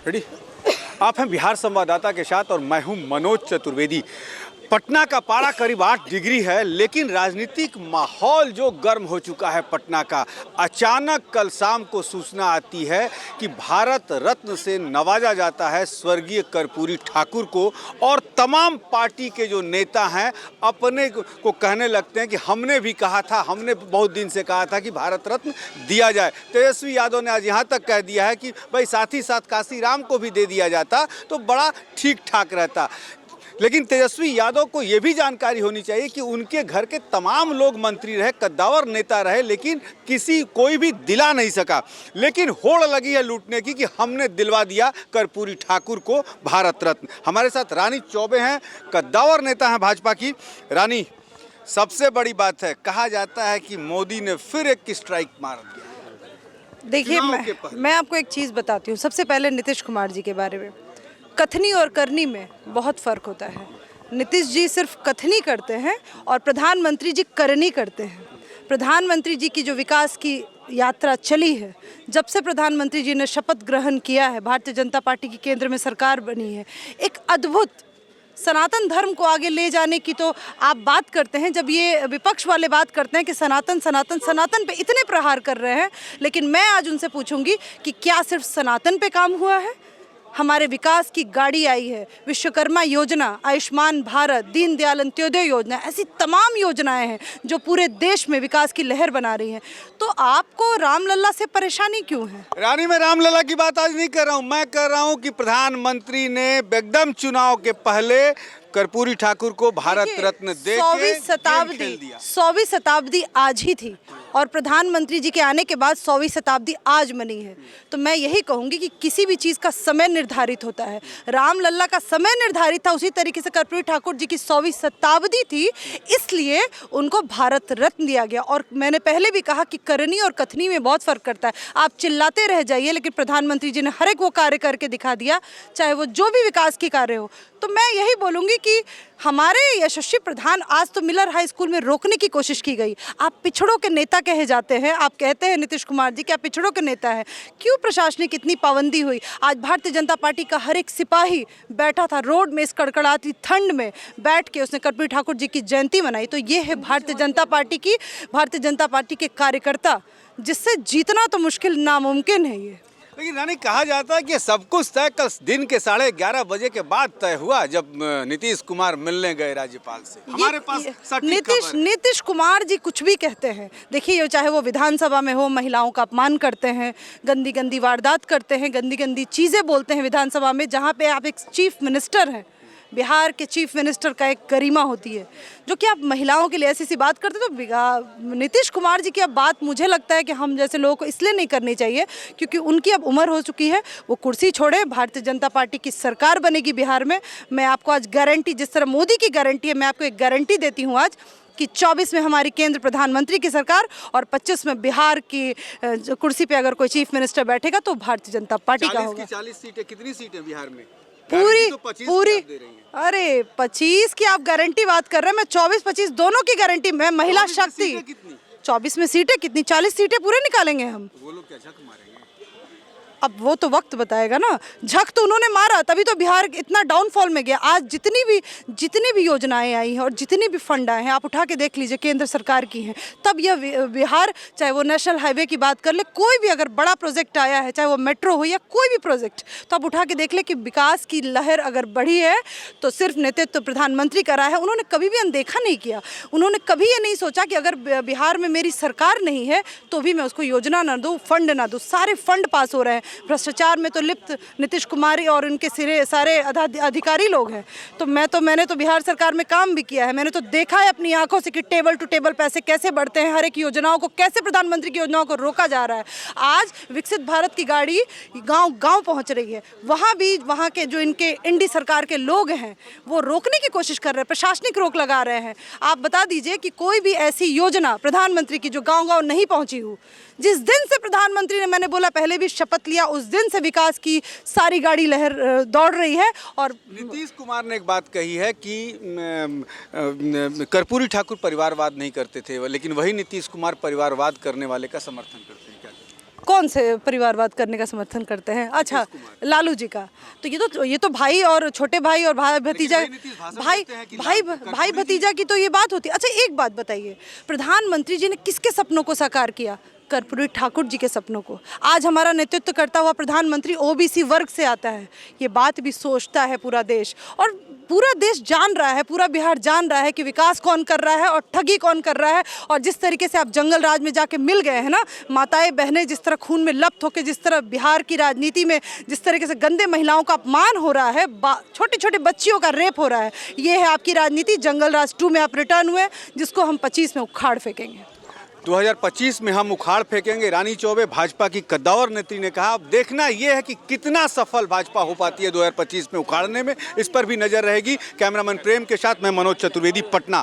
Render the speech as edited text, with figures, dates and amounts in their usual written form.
Ready? आप हैं बिहार संवाददाता के साथ और मैं हूं मनोज चतुर्वेदी। पटना का पारा करीब 8 डिग्री है, लेकिन राजनीतिक माहौल जो गर्म हो चुका है पटना का। अचानक कल शाम को सूचना आती है कि भारत रत्न से नवाजा जाता है स्वर्गीय कर्पूरी ठाकुर को, और तमाम पार्टी के जो नेता हैं अपने को कहने लगते हैं कि हमने भी कहा था, हमने बहुत दिन से कहा था कि भारत रत्न दिया जाए। तेजस्वी यादव ने आज यहाँ तक कह दिया है कि भाई साथ ही साथ काशीराम को भी दे दिया जाता तो बड़ा ठीक ठाक रहता। लेकिन तेजस्वी यादव को ये भी जानकारी होनी चाहिए कि उनके घर के तमाम लोग मंत्री रहे, कद्दावर नेता रहे, लेकिन कोई भी दिला नहीं सका। लेकिन होड़ लगी है लूटने की कि हमने दिलवा दिया कर्पूरी ठाकुर को भारत रत्न। हमारे साथ रानी चौबे हैं, कद्दावर नेता हैं भाजपा की। रानी, सबसे बड़ी बात है, कहा जाता है कि मोदी ने फिर एक स्ट्राइक मार दिया। देखिए, मैं आपको एक चीज़ बताती हूँ। सबसे पहले नीतीश कुमार जी के बारे में, कथनी और करनी में बहुत फ़र्क होता है। नीतीश जी सिर्फ कथनी करते हैं और प्रधानमंत्री जी करनी करते हैं। प्रधानमंत्री जी की जो विकास की यात्रा चली है, जब से प्रधानमंत्री जी ने शपथ ग्रहण किया है, भारतीय जनता पार्टी की केंद्र में सरकार बनी है, एक अद्भुत सनातन धर्म को आगे ले जाने की तो आप बात करते हैं। जब ये विपक्ष वाले बात करते हैं कि सनातन सनातन सनातन पे इतने प्रहार कर रहे हैं, लेकिन मैं आज उनसे पूछूंगी कि क्या सिर्फ सनातन पे काम हुआ है? हमारे विकास की गाड़ी आई है, विश्वकर्मा योजना, आयुष्मान भारत, दीनदयाल अंत्योदय योजना, ऐसी तमाम योजनाएं हैं जो पूरे देश में विकास की लहर बना रही हैं। तो आपको रामलला से परेशानी क्यों है? रानी, मैं रामलला की बात आज नहीं कर रहा हूं। मैं कर रहा हूं कि प्रधानमंत्री ने एकदम चुनाव के पहले कर्पूरी ठाकुर को भारत रत्न दे के 100वीं शताब्दी आज ही थी, और प्रधानमंत्री जी के आने के बाद 100वीं शताब्दी आज मनी है। तो मैं यही कहूँगी कि किसी भी चीज़ का समय निर्धारित होता है। रामलला का समय निर्धारित था, उसी तरीके से कर्पूरी ठाकुर जी की 100वीं शताब्दी थी, इसलिए उनको भारत रत्न दिया गया। और मैंने पहले भी कहा कि करनी और कथनी में बहुत फ़र्क करता है। आप चिल्लाते रह जाइए, लेकिन प्रधानमंत्री जी ने हर एक वो कार्य करके दिखा दिया, चाहे वो जो भी विकास के कार्य हो। तो मैं यही बोलूँगी कि हमारे यशस्वी प्रधान, आज तो मिलर हाई स्कूल में रोकने की कोशिश की गई। आप पिछड़ों के नेता कहे जाते हैं, आप कहते हैं नीतीश कुमार जी कि आप पिछड़ों के नेता हैं। क्यों प्रशासनिक इतनी पाबंदी हुई? आज भारतीय जनता पार्टी का हर एक सिपाही बैठा था रोड में, इस कड़कड़ाती ठंड में बैठ के उसने कर्पूरी ठाकुर जी की जयंती मनाई। तो ये है भारतीय जनता पार्टी के कार्यकर्ता, जिससे जीतना तो मुश्किल नामुमकिन है ये। लेकिन रानी, कहा जाता है कि सब कुछ तय कल दिन के 11:30 बजे के बाद तय हुआ, जब नीतीश कुमार मिलने गए राज्यपाल से। हमारे पास नीतीश कुमार जी कुछ भी कहते हैं। देखिए, चाहे वो विधानसभा में हो, महिलाओं का अपमान करते हैं, गंदी गंदी वारदात करते हैं, गंदी गंदी चीज़ें बोलते हैं विधानसभा में, जहाँ पे आप एक चीफ मिनिस्टर हैं। बिहार के चीफ मिनिस्टर का एक गरिमा होती है, जो कि आप महिलाओं के लिए ऐसी सी बात करते। तो नीतीश कुमार जी की अब बात मुझे लगता है कि हम जैसे लोगों को इसलिए नहीं करनी चाहिए क्योंकि उनकी अब उम्र हो चुकी है। वो कुर्सी छोड़े, भारतीय जनता पार्टी की सरकार बनेगी बिहार में। मैं आपको आज गारंटी, जिस तरह मोदी की गारंटी है, मैं आपको एक गारंटी देती हूँ आज कि 24 में हमारी केंद्र प्रधानमंत्री की सरकार और 25 में बिहार की कुर्सी पे अगर कोई चीफ मिनिस्टर बैठेगा तो भारतीय जनता पार्टी का होगा। 40 सीटें, कितनी सीटें बिहार में? पूरी अरे 25 की आप गारंटी बात कर रहे हैं, मैं 24-25 दोनों की गारंटी। मैं महिला शक्ति। 24 में सीटें कितनी? 40 सीटें पूरे निकालेंगे हम। वो लोग क्या झक मारेंगे? अब वो तो वक्त बताएगा ना। झक तो उन्होंने मारा, तभी तो बिहार इतना डाउनफॉल में गया। आज जितनी भी योजनाएं आई हैं और जितनी भी फंड आए हैं, आप उठा के देख लीजिए, केंद्र सरकार की हैं। तब यह बिहार, चाहे वो नेशनल हाईवे की बात कर ले, कोई भी अगर बड़ा प्रोजेक्ट आया है, चाहे वो मेट्रो हो या कोई भी प्रोजेक्ट, तो आप उठा के देख ले कि विकास की लहर अगर बढ़ी है तो सिर्फ नेतृत्व प्रधानमंत्री का रहा है। उन्होंने कभी भी अनदेखा नहीं किया। उन्होंने कभी ये नहीं सोचा कि अगर बिहार में मेरी सरकार नहीं है तो भी मैं उसको योजना ना दूँ, फंड ना दूँ। सारे फंड पास हो रहे हैं। भ्रष्टाचार में तो लिप्त नीतीश कुमार और उनके सारे अधिकारी लोग हैं। तो मैंने तो बिहार सरकार में काम भी किया है। मैंने तो देखा है अपनी आंखों से कि टेबल टू टेबल पैसे कैसे बढ़ते हैं, हर एक योजनाओं को कैसे प्रधानमंत्री की योजनाओं को रोका जा रहा है। आज विकसित भारत की गाड़ी गांव गांव पहुंच रही है। वहाँ के जो इनके इंडी सरकार के लोग हैं वो रोकने की कोशिश कर रहे हैं, प्रशासनिक रोक लगा रहे हैं। आप बता दीजिए कि कोई भी ऐसी योजना प्रधानमंत्री की जो गाँव गाँव नहीं पहुँची हो। जिस दिन से प्रधानमंत्री ने, मैंने बोला पहले भी, शपथ लिया, उस दिन से विकास की सारी गाड़ी लहर दौड़ रही है। और नीतीश कुमार ने एक बात कही है कि कर्पूरी ठाकुर परिवारवाद नहीं करते थे, लेकिन वही नीतीश कुमार परिवारवाद करने वाले का समर्थन करते हैं। क्या कौन से परिवारवाद करने का समर्थन करते हैं? अच्छा, लालू जी का। तो ये तो भाई और छोटे भाई और भाई भतीजा, भाई भतीजा की तो ये बात होती है। अच्छा, एक बात बताइए, प्रधानमंत्री जी ने किसके सपनों को साकार किया? कर्पूरी ठाकुर जी के सपनों को। आज हमारा नेतृत्व करता हुआ प्रधानमंत्री ओबीसी वर्ग से आता है। ये बात भी सोचता है पूरा देश, और पूरा देश जान रहा है, पूरा बिहार जान रहा है कि विकास कौन कर रहा है और ठगी कौन कर रहा है। और जिस तरीके से आप जंगल राज में जाके मिल गए हैं ना, माताएं बहनें जिस तरह खून में लप्त होकर, जिस तरह बिहार की राजनीति में जिस तरीके से गंदे महिलाओं का अपमान हो रहा है, छोटे छोटे बच्चियों का रेप हो रहा है, ये है आपकी राजनीति। जंगल राज 2 में आप रिटर्न हुए, जिसको हम 25 में उखाड़ फेंकेंगे। 2025 में हम उखाड़ फेंकेंगे, रानी चौबे भाजपा की कद्दावर नेत्री ने कहा। अब देखना यह है कि कितना सफल भाजपा हो पाती है 2025 में उखाड़ने में, इस पर भी नजर रहेगी। कैमरामैन प्रेम के साथ मैं मनोज चतुर्वेदी, पटना।